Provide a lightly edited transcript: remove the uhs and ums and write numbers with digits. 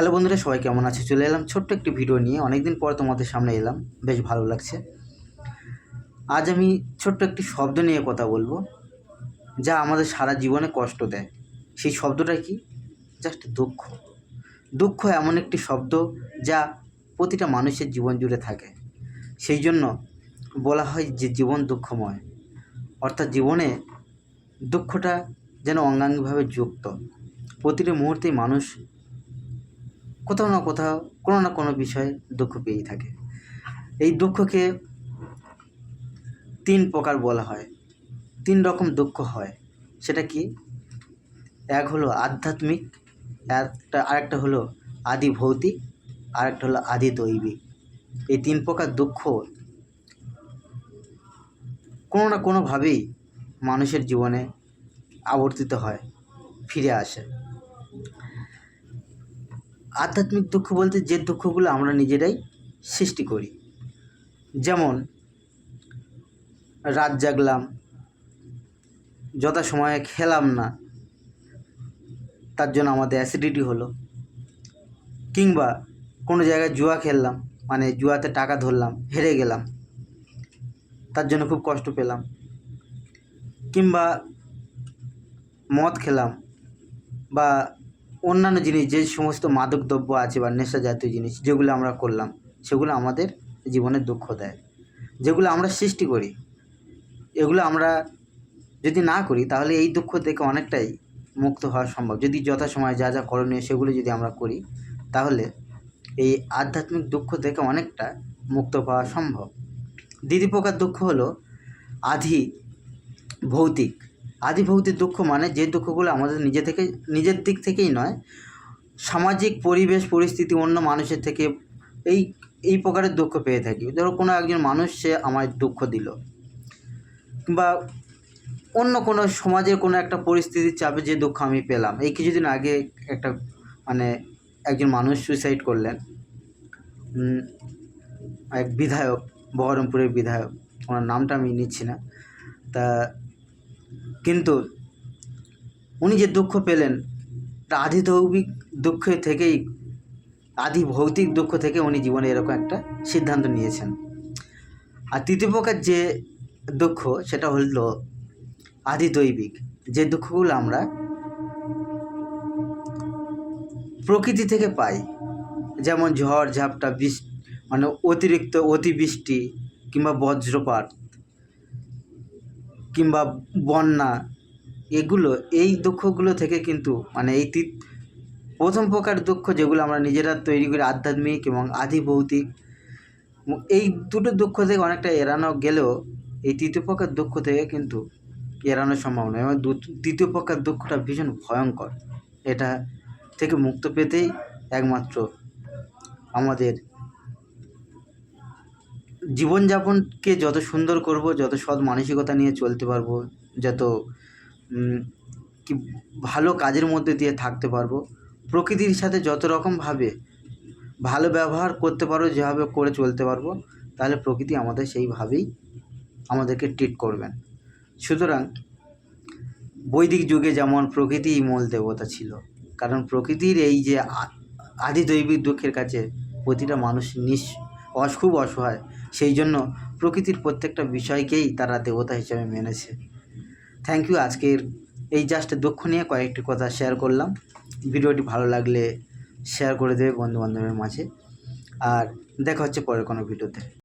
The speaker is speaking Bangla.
হ্যালো বন্ধুরা, সবাই কেমন আছে? চলে এলাম ছোট্ট একটি ভিডিও নিয়ে। অনেকদিন পর তোমাদের সামনে এলাম, বেশ ভালো লাগছে। আজ আমি ছোট্ট একটি শব্দ নিয়ে কথা বলবো, যা আমাদের সারা জীবনে কষ্ট দেয়। সেই শব্দটা কি? জাস্ট দুঃখ। দুঃখ এমন একটি শব্দ যা প্রতিটা মানুষের জীবন জুড়ে থাকে। সেই জন্য বলা হয় যে জীবন দুঃখময়, অর্থাৎ জীবনে দুঃখটা যেন অঙ্গাঙ্গিভাবে যুক্ত। প্রতিটি মুহূর্তেই মানুষ কোথাও না কোথাও কোনো না কোনো বিষয়ে দুঃখ পেয়েই থাকে। এই দুঃখকে তিন প্রকার বলা হয়, তিন রকম দুঃখ হয়। সেটা কি? এক হলো আধ্যাত্মিক, আরেকটা হলো আদি ভৌতিক, আরেকটা হলো আদি দৈবিক। এই তিন প্রকার দুঃখ কোনো না কোনোভাবেই মানুষের জীবনে আবর্তিত হয়, ফিরে আসে। আধ্যাত্মিক দুঃখ বলতে যে দুঃখগুলো আমরা নিজেরাই সৃষ্টি করি, যেমন রাত জাগলাম, যথাসময়ে খেলাম না, তার জন্য আমাদের অ্যাসিডিটি হলো, কিংবা কোনো জায়গায় জুয়া খেললাম, মানে জুয়াতে টাকা ধরলাম, হেরে গেলাম, তার জন্য খুব কষ্ট পেলাম, কিংবা মদ খেলাম, বা অন্যান্য জিনিস, যে সমস্ত মাদক দ্রব্য আছে বা নেশা জাতীয় জিনিস যেগুলো আমরা করলাম, সেগুলো আমাদের জীবনে দুঃখ দেয়, যেগুলো আমরা সৃষ্টি করি। এগুলো আমরা যদি না করি তাহলে এই দুঃখ থেকে অনেকটাই মুক্ত হওয়া সম্ভব। যদি যথাসময়ে যা যা করণীয় সেগুলো যদি আমরা করি, তাহলে এই আধ্যাত্মিক দুঃখ থেকে অনেকটা মুক্ত পাওয়া সম্ভব। দ্বিতীয় প্রকার দুঃখ হলো আধি ভৌতিক। আধি ভৌতিক দুঃখ মানে যে দুঃখগুলো আমাদের নিজের দিক থেকেই নয়, সামাজিক পরিবেশ পরিস্থিতি, অন্য মানুষের থেকে এই প্রকারের দুঃখ পেয়ে থাকি। ধরো কোনো একজন মানুষ, সে আমায় দুঃখ দিল, কিংবা অন্য কোনো সমাজের কোনো একটা পরিস্থিতির চাপে যে দুঃখ আমি পেলাম। এই কিছুদিন আগে একজন মানুষ সুইসাইড করলেন, এক বিধায়ক, বহরমপুরের বিধায়ক, ওনার নামটা আমি নিচ্ছি না। তা কিন্তু উনি যে দুঃখ পেলেন, আধি দৈবিক দুঃখ থেকেই, আধি ভৌতিক দুঃখ থেকে উনি জীবনে এরকম একটা সিদ্ধান্ত নিয়েছেন। আর তৃতীয় প্রকার যে দুঃখ, সেটা হলো আদি দৈবিক। যে দুঃখগুলো আমরা প্রকৃতি থেকে পাই, যেমন ঝড় ঝাপটা, মানে অতিরিক্ত অতিবৃষ্টি, কিংবা বজ্রপাত, কিংবা বন্যা, এই দুঃখগুলো থেকে কিন্তু মানে প্রথম প্রকার দুঃখ যেগুলো আমরা নিজেরা তৈরি করি, আধ্যাত্মিক এবং আদি ভৌতিক, এই দুটো দুঃখ থেকে অনেকটা এড়ানো গেলেও এই তৃতীয় প্রকার দুঃখ থেকে কিন্তু এড়ানো সম্ভব নয়। এবং তৃতীয় প্রকার দুঃখটা ভীষণ ভয়ঙ্কর। এটা থেকে মুক্ত পেতেই একমাত্র আমাদের জীবনযাপনকে যত সুন্দর করব, যত সৎ মানসিকতা নিয়ে চলতে পারবো, যত কি ভালো কাজের মধ্যে দিয়ে থাকতে পারবো, প্রকৃতির সাথে যত রকমভাবে ভালো ব্যবহার করতে পারবো, যেভাবে করে চলতে পারবো, তাহলে প্রকৃতি আমাদের সেইভাবেই আমাদেরকে ট্রিট করবেন। সুতরাং বৈদিক যুগে যেমন প্রকৃতিই মূল দেবতা ছিল, কারণ প্রকৃতির এই যে আদি দৈবিক দুঃখের কাছে প্রতিটা মানুষ খুব অসহায়। সেই জন্য প্রকৃতির প্রত্যেকটা বিষয়কেই তারা দেবতা হিসেবে মেনেছে। Thank you. আজকের এই জাস্ট দুঃখ নিয়ে কয়েকটি কথা শেয়ার করলাম। ভিডিওটি ভালো লাগলে শেয়ার করে দেবে বন্ধুবান্ধবের মাঝে। আর দেখা হচ্ছে পরের কোনো ভিডিওতে।